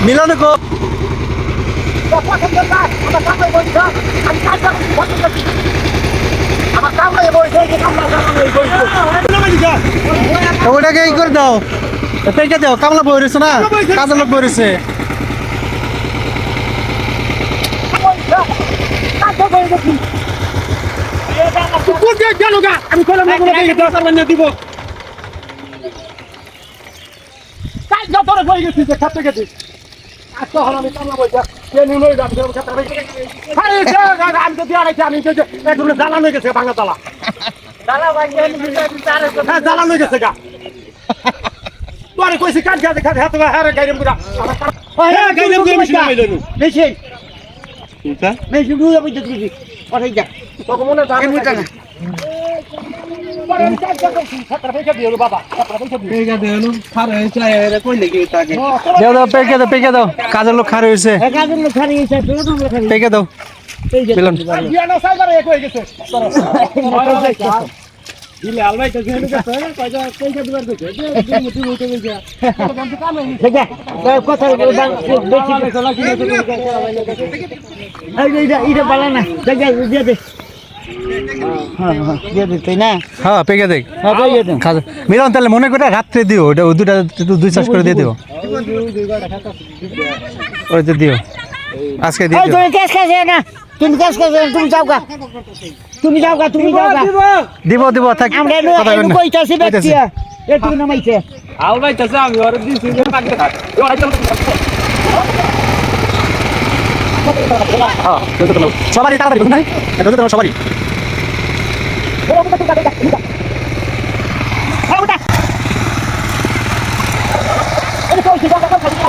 মিলন গো ওটাকে ই করে দাও পেকে দাও কামলা বই রয়েছে না কাজের লোক বই রয়েছে আমি দিব জ্বালানো গেছে ভাঙা তালা জ্বালানো গেছে গা তোরে কইছি কাট গাছে খাতে হাতে হারে গাইরম গুড়া গাইরম গুড়া মেশিন মাইলনু মেশিন এটা মেশিন গুড়া বইতে দিবি অনেক যা তোকে মনে থাকে মুটা না পেকে দাও কাজের লোক খারে হয়েছে পেকে দাও মিলন তাহলে মনে করে রাত্রে দিও ওটা দুটা দুই চাষ করে দিয়ে দিও ওই তো দিও আজকে দিয়ে দিও তুমি কাজ করবে তুমি যাও গা তুমি যাও গা তুমি যাও গা দিব দিব থাক আমরা এনু কইতাছি ব্যক্তিয়া এটু নামাইছে আল ভাইতাছে আমি ওরে দিছি যে পাকতে থাক সবারই তাড়াতাড়ি নাই এটা তো সবারই এটা